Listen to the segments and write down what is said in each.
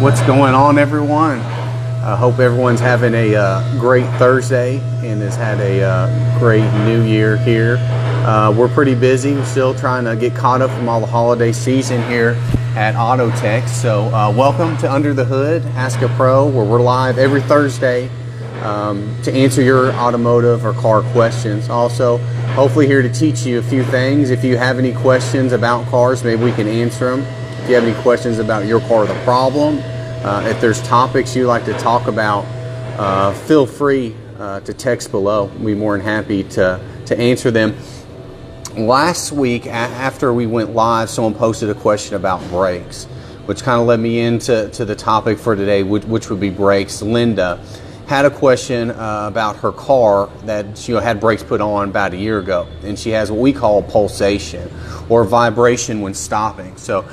What's going on, everyone? I hope everyone's having a great Thursday and has had a great new year here. We're pretty busy. We're still trying to get caught up from all the holiday season here at Autotech. So welcome to Under the Hood, Ask a Pro, where we're live every Thursday to answer your automotive or car questions. Also, hopefully here to teach you a few things. If you have any questions about cars, maybe we can answer them. If you have any questions about your car or the problem, if there's topics you like to talk about, feel free to text below. We'll be more than happy to answer them. Last week, after we went live, someone posted a question about brakes, which kind of led me into the topic for today, which would be brakes. Linda had a question about her car that she had brakes put on about a year ago, and she has what we call pulsation or vibration when stopping. So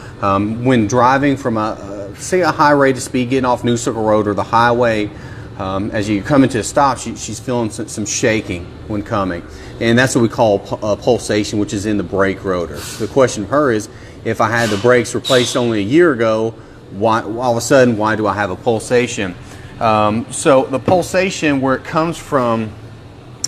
when driving from say a high rate of speed, getting off New Circle Road or the highway, as you come into a stop, she's feeling some shaking when coming, and that's what we call pulsation, which is in the brake rotor. The question of her is, if I had the brakes replaced only a year ago, why all of a sudden why do I have a pulsation? So the pulsation, where it comes from,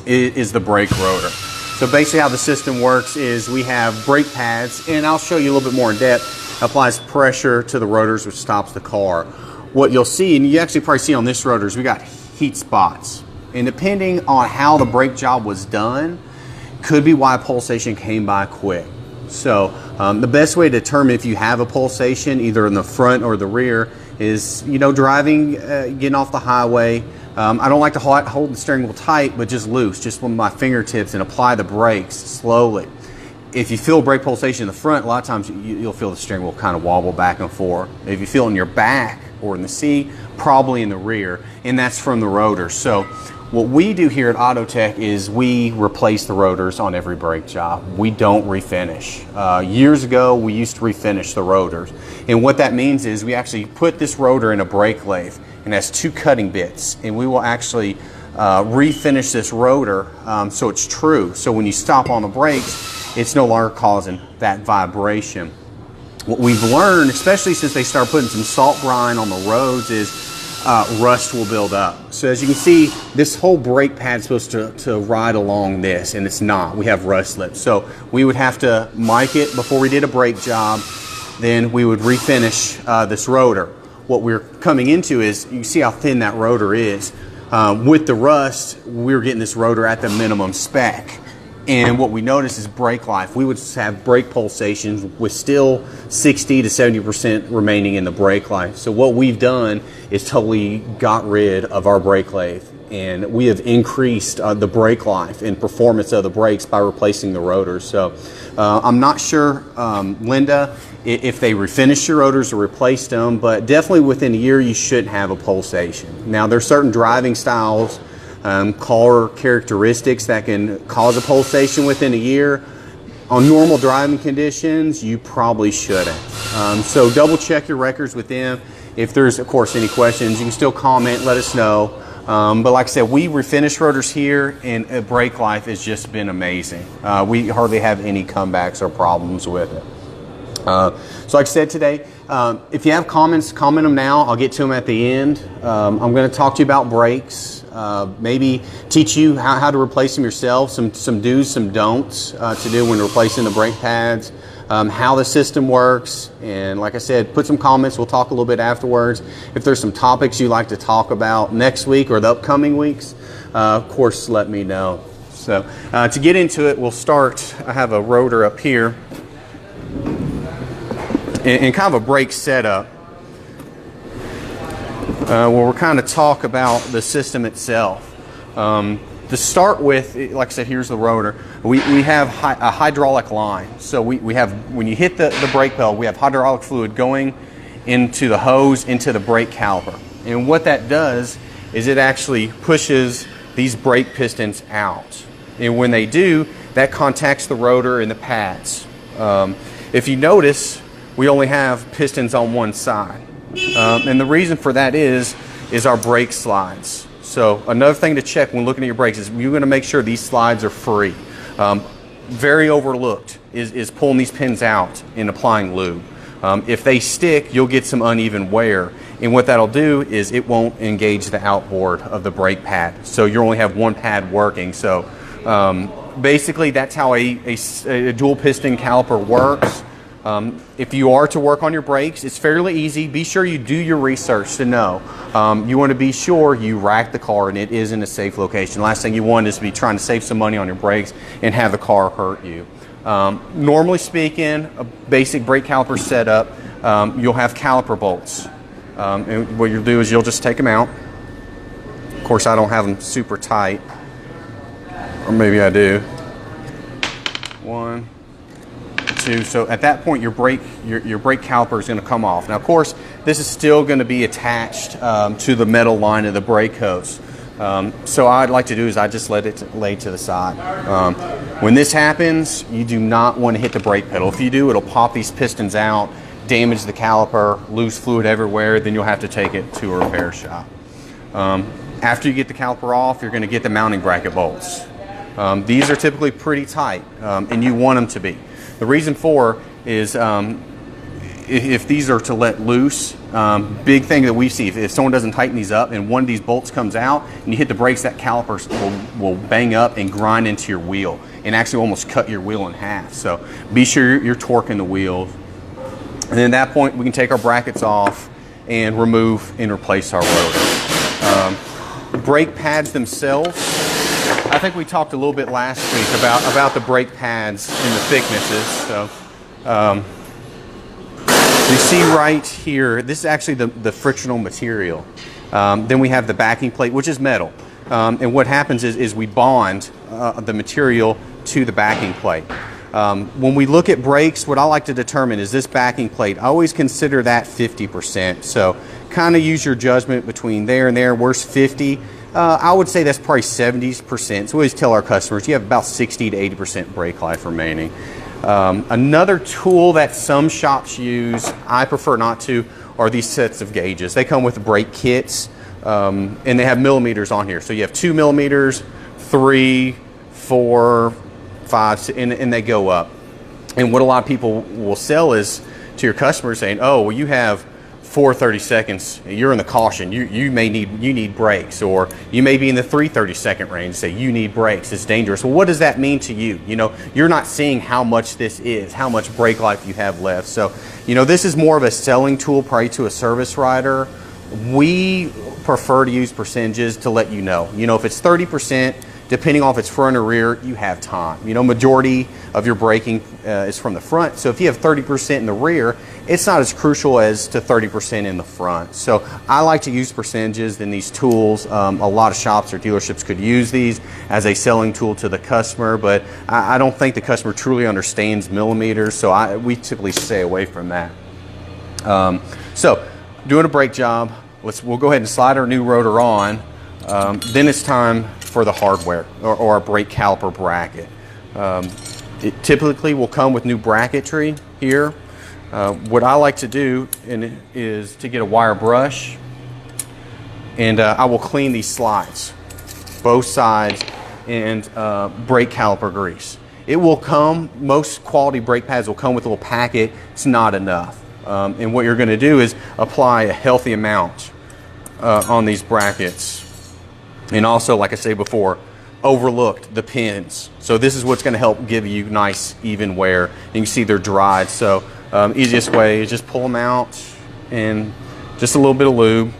is the brake rotor. So basically how the system works is we have brake pads, and I'll show you a little bit more in depth, applies pressure to the rotors, which stops the car. What you'll see, and you actually probably see on this rotor, is we got heat spots. And depending on how the brake job was done, could be why pulsation came by quick. So the best way to determine if you have a pulsation, either in the front or the rear, is, driving, getting off the highway. I don't like to hold the steering wheel tight, but just loose, just with my fingertips, and apply the brakes slowly. If you feel brake pulsation in the front, a lot of times you'll feel the steering wheel kind of wobble back and forth. If you feel it in your back or in the seat, probably in the rear, and that's from the rotor. So what we do here at Autotech is we replace the rotors on every brake job. We don't refinish. Years ago, we used to refinish the rotors. And what that means is we actually put this rotor in a brake lathe, and has two cutting bits, and we will actually refinish this rotor so it's true. So when you stop on the brakes, it's no longer causing that vibration. What we've learned, especially since they start putting some salt brine on the roads, is rust will build up. So as you can see, this whole brake pad is supposed to ride along this, and it's not. We have rust lips. So we would have to mic it before we did a brake job. Then we would refinish this rotor. What we're coming into is, you see how thin that rotor is. With the rust, we're getting this rotor at the minimum spec. And what we notice is brake life. We would have brake pulsations with still 60 to 70% remaining in the brake life. So what we've done is totally got rid of our brake lathe, and we have increased the brake life and performance of the brakes by replacing the rotors. So I'm not sure, Linda, if they refinished your rotors or replaced them, but definitely within a year you shouldn't have a pulsation. Now there's certain driving styles, car characteristics that can cause a pulsation within a year. On normal driving conditions, you probably shouldn't. So double check your records with them. If there's, of course, any questions, you can still comment, let us know. But like I said, we refinish rotors here, and brake life has just been amazing. We hardly have any comebacks or problems with it. So like I said today, if you have comments, comment them now. I'll get to them at the end. I'm going to talk to you about brakes, maybe teach you how to replace them yourself, some do's, some don'ts to do when replacing the brake pads, how the system works, and like I said, put some comments. We'll talk a little bit afterwards. If there's some topics you'd like to talk about next week or the upcoming weeks, of course, let me know. So to get into it, we'll start. I have a rotor up here, and kind of a brake setup where we'll kind of talk about the system itself. To start with, like I said, here's the rotor. We have a hydraulic line. So we have, when you hit the brake pedal, we have hydraulic fluid going into the hose, into the brake caliper. And what that does is it actually pushes these brake pistons out. And when they do, that contacts the rotor and the pads. If you notice, we only have pistons on one side. And the reason for that is our brake slides. So another thing to check when looking at your brakes is you're going to make sure these slides are free. Very overlooked is pulling these pins out and applying lube. If they stick, you'll get some uneven wear. And what that'll do is it won't engage the outboard of the brake pad. So you only have one pad working. So basically that's how a dual piston caliper works. If you are to work on your brakes, it's fairly easy. Be sure you do your research to know. You want to be sure you rack the car and it is in a safe location. Last thing you want is to be trying to save some money on your brakes and have the car hurt you. Normally speaking, a basic brake caliper setup, you'll have caliper bolts. And what you'll do is you'll just take them out. Of course, I don't have them super tight, or maybe I do. 1, 2. So at that point, your brake caliper is going to come off. Now, of course, this is still going to be attached to the metal line of the brake hose. So what I'd like to do is I just let it lay to the side. When this happens, you do not want to hit the brake pedal. If you do, it'll pop these pistons out, damage the caliper, lose fluid everywhere, then you'll have to take it to a repair shop. After you get the caliper off, you're going to get the mounting bracket bolts. These are typically pretty tight, and you want them to be. The reason for is if these are to let loose, big thing that we see, if someone doesn't tighten these up and one of these bolts comes out and you hit the brakes, that caliper will bang up and grind into your wheel and actually almost cut your wheel in half. So be sure you're torquing the wheel. And then at that point, we can take our brackets off and remove and replace our rotor. Brake pads themselves, I think we talked a little bit last week about the brake pads and the thicknesses. So you see right here, this is actually the frictional material. Then we have the backing plate, which is metal. And what happens is we bond the material to the backing plate. When we look at brakes, what I like to determine is this backing plate. I always consider that 50%. So kind of use your judgment between there and there. Where's 50? I would say that's probably 70%. So we always tell our customers you have about 60 to 80% brake life remaining. Another tool that some shops use, I prefer not to, are these sets of gauges. They come with brake kits, and they have millimeters on here. So you have 2 millimeters, 3, 4, 5, and they go up. And what a lot of people will sell is to your customers saying, oh, well, you have 4 seconds, you're in the caution, you need brakes, or you may be in the 3/32 range, say you need brakes, it's dangerous. Well, what does that mean to you? You know, you're not seeing how much this is, how much brake life you have left. So, you know, this is more of a selling tool probably to a service rider. We prefer to use percentages to let you know. You know, if it's 30%, depending on if it's front or rear, you have time. You know, majority of your braking is from the front. So if you have 30% in the rear, it's not as crucial as to 30% in the front. So I like to use percentages in these tools. A lot of shops or dealerships could use these as a selling tool to the customer, but I don't think the customer truly understands millimeters. So we typically stay away from that. So doing a brake job, we'll go ahead and slide our new rotor on. Then it's time for the hardware or a brake caliper bracket. It typically will come with new bracketry here. What I like to do is to get a wire brush, and I will clean these slides, both sides, and brake caliper grease. It will come, most quality brake pads will come with a little packet. It's not enough. And what you're going to do is apply a healthy amount on these brackets. And also, like I said before, overlooked the pins. So this is what's going to help give you nice even wear. And you can see they're dried. So easiest way is just pull them out and just a little bit of lube.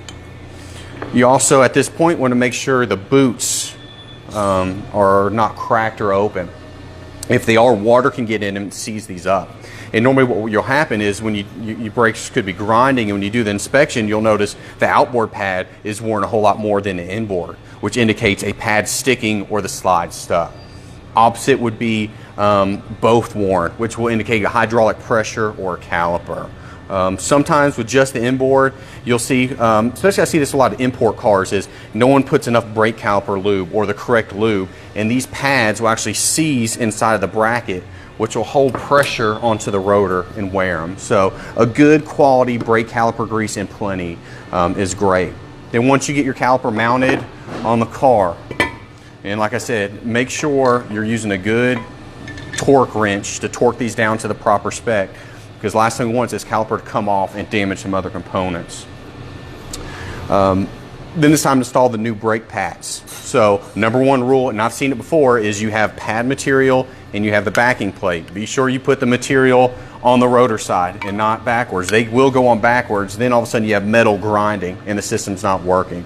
You also at this point want to make sure the boots are not cracked or open. If they are, water can get in and seize these up. And normally what will happen is when your brakes could be grinding, and when you do the inspection, you'll notice the outboard pad is worn a whole lot more than the inboard, which indicates a pad sticking or the slide stuck. Opposite would be both worn, which will indicate a hydraulic pressure or a caliper. Sometimes with just the inboard, you'll see, especially I see this a lot of import cars, is no one puts enough brake caliper lube or the correct lube, and these pads will actually seize inside of the bracket, which will hold pressure onto the rotor and wear them. So a good quality brake caliper grease and plenty is great. Then once you get your caliper mounted on the car, and like I said, make sure you're using a good torque wrench to torque these down to the proper spec, because last thing we want is this caliper to come off and damage some other components. Then it's time to install the new brake pads. So number one rule, and I've seen it before, is you have pad material and you have the backing plate. Be sure you put the material on the rotor side and not backwards. They will go on backwards, then all of a sudden you have metal grinding and the system's not working.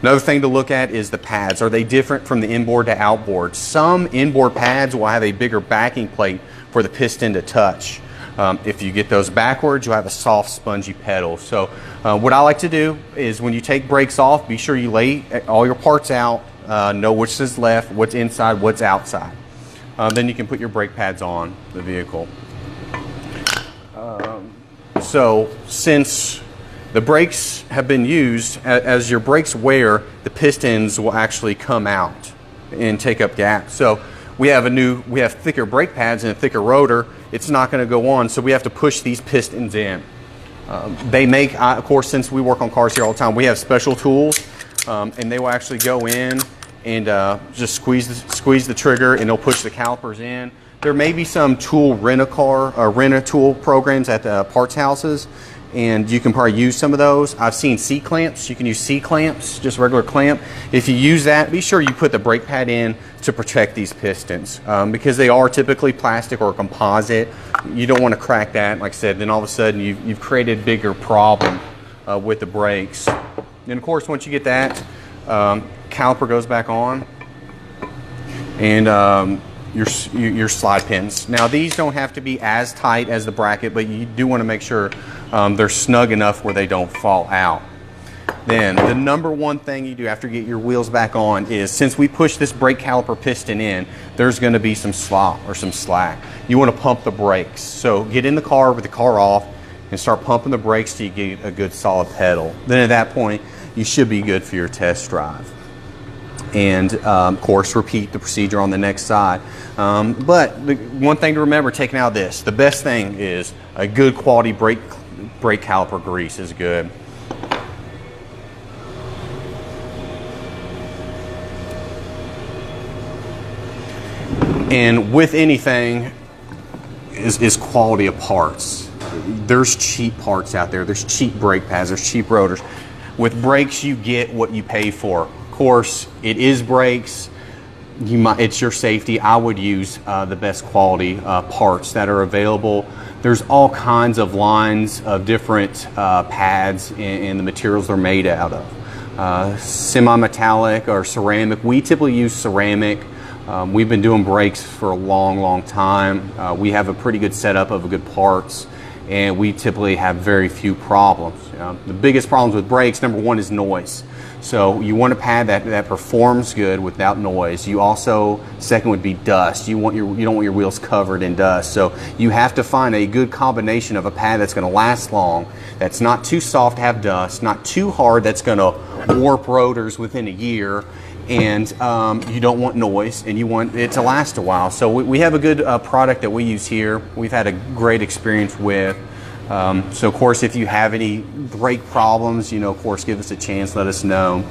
Another thing to look at is the pads. Are they different from the inboard to outboard? Some inboard pads will have a bigger backing plate for the piston to touch. If you get those backwards, you'll have a soft, spongy pedal. So what I like to do is when you take brakes off, be sure you lay all your parts out, know which is left, what's inside, what's outside. Then you can put your brake pads on the vehicle. So since the brakes have been used, as your brakes wear, the pistons will actually come out and take up gaps. So we have thicker brake pads and a thicker rotor. It's not going to go on, so we have to push these pistons in. They make, of course, since we work on cars here all the time, we have special tools, and they will actually go in and just squeeze the trigger, and they'll push the calipers in. There may be some tool rent-a-tool programs at the parts houses, and you can probably use some of those. I've seen C-clamps. You can use C-clamps, just regular clamp. If you use that, be sure you put the brake pad in to protect these pistons because they are typically plastic or composite. You don't want to crack that, like I said, then all of a sudden you've created a bigger problem with the brakes. And of course, once you get that, caliper goes back on, and your slide pins. Now these don't have to be as tight as the bracket, but you do want to make sure they're snug enough where they don't fall out. Then the number one thing you do after you get your wheels back on is, since we push this brake caliper piston in, there's going to be some slop or some slack. You want to pump the brakes. So get in the car with the car off and start pumping the brakes till you get a good solid pedal. Then at that point, you should be good for your test drive. And of course, repeat the procedure on the next side. But the one thing to remember taking out this, the best thing is a good quality brake caliper grease is good. And with anything is quality of parts. There's cheap parts out there. There's cheap brake pads. There's cheap rotors. With brakes, you get what you pay for. Of course, it is brakes. It's your safety. I would use the best quality parts that are available. There's all kinds of lines of different pads and the materials they're made out of. Semi-metallic or ceramic. We typically use ceramic. We've been doing brakes for a long time. We have a pretty good setup of good parts, and we typically have very few problems. The biggest problems with brakes, number one, is noise. So you want a pad that performs good without noise. You also, second would be dust. You don't want your wheels covered in dust. So you have to find a good combination of a pad that's going to last long, that's not too soft to have dust, not too hard that's going to warp rotors within a year, and you don't want noise, and you want it to last a while. So we have a good product that we use here. We've had a great experience with. So of course, if you have any brake problems, of course, give us a chance, let us know,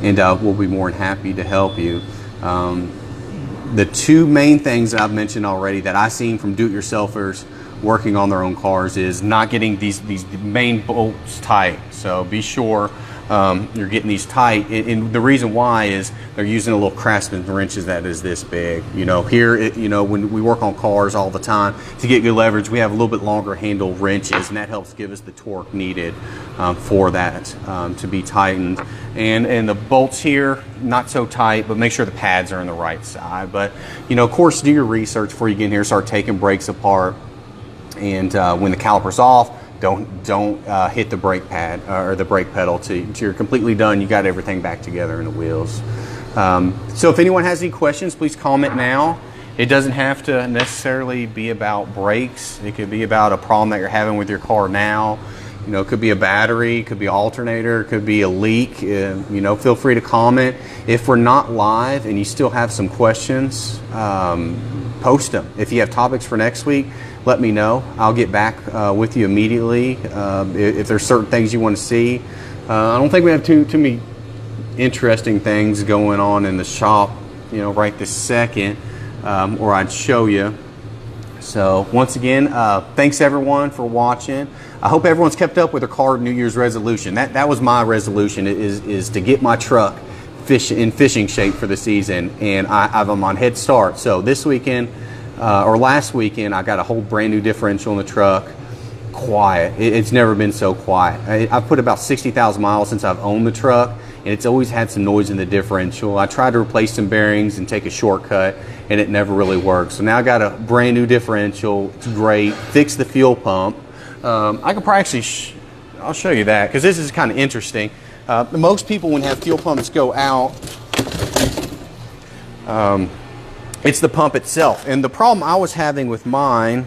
and we'll be more than happy to help you. The two main things that I've mentioned already that I've seen from do-it-yourselfers working on their own cars is not getting these main bolts tight. So be sure you're getting these tight, and the reason why is they're using a little Craftsman wrenches that is this big. Here, when we work on cars all the time, to get good leverage, we have a little bit longer handle wrenches, and that helps give us the torque needed for that to be tightened. And the bolts here, not so tight, but make sure the pads are on the right side. But of course, do your research before you get in here. Start taking brakes apart, and when the caliper's off, don't hit the brake pad or the brake pedal till you're completely done. You got everything back together in the wheels. So if anyone has any questions, please comment now. It doesn't have to necessarily be about brakes. It could be about a problem that you're having with your car now. It could be a battery, it could be an alternator, it could be a leak. Feel free to comment. If we're not live and you still have some questions, post them. If you have topics for next week, let me know. I'll get back with you immediately. If there's certain things you want to see. I don't think we have too many interesting things going on in the shop, right this second, or I'd show you. So once again, thanks everyone for watching. I hope everyone's kept up with their car New Year's resolution. That was my resolution, is to get my truck in fishing shape for the season, and I'm on head start. So this weekend, or last weekend, I got a whole brand new differential in the truck. Quiet. It's never been so quiet. I've put about 60,000 miles since I've owned the truck, and it's always had some noise in the differential. I tried to replace some bearings and take a shortcut, and it never really worked. So now I got a brand new differential. It's great. Fixed the fuel pump. I could probably actually, I'll show you that, because this is kind of interesting. Most people, when have fuel pumps go out, it's the pump itself. And the problem I was having with mine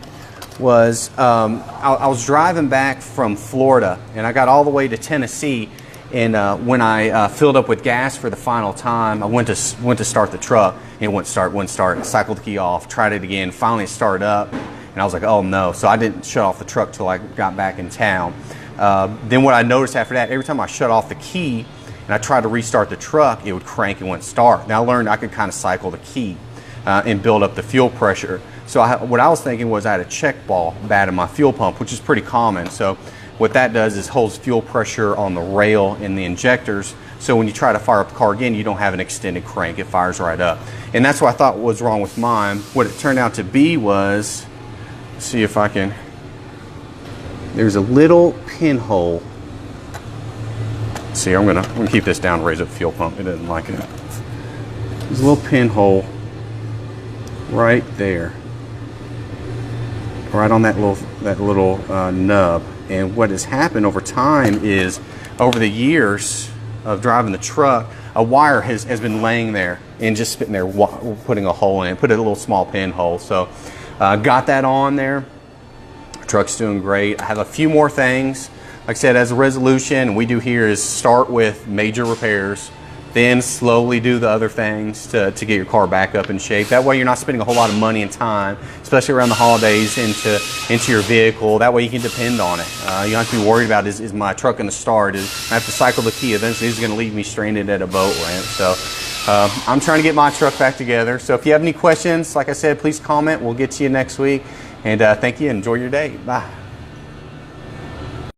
was I was driving back from Florida, and I got all the way to Tennessee, and when I filled up with gas for the final time, I went to start the truck, and it wouldn't start. I cycled the key off, tried it again, finally it started up, and I was like, oh no. So I didn't shut off the truck till I got back in town. Then what I noticed after that, every time I shut off the key and I tried to restart the truck, it would crank and wouldn't start. Now I learned I could kind of cycle the key and build up the fuel pressure. So what I was thinking was I had a check ball bad in my fuel pump, which is pretty common. So what that does is holds fuel pressure on the rail in the injectors. So when you try to fire up the car again, you don't have an extended crank. It fires right up. And that's what I thought was wrong with mine. What it turned out to be was, let's see if I can, there's a little pinhole. See, I'm gonna keep this down, raise up the fuel pump. It doesn't like it. There's a little pinhole right there, right on that little nub. And what has happened over time is, over the years of driving the truck, a wire has been laying there and just sitting there, putting a hole in it, put a little small pinhole. So got that on there. Truck's doing great. I have a few more things. Like I said, as a resolution, we do here is start with major repairs, then slowly do the other things to get your car back up in shape. That way you're not spending a whole lot of money and time, especially around the holidays, into your vehicle. That way you can depend on it. You don't have to be worried about, is my truck going to start? I have to cycle the key. Eventually it's going to leave me stranded at a boat ramp. So I'm trying to get my truck back together. So if you have any questions, like I said, please comment. We'll get to you next week. And thank you. Enjoy your day. Bye.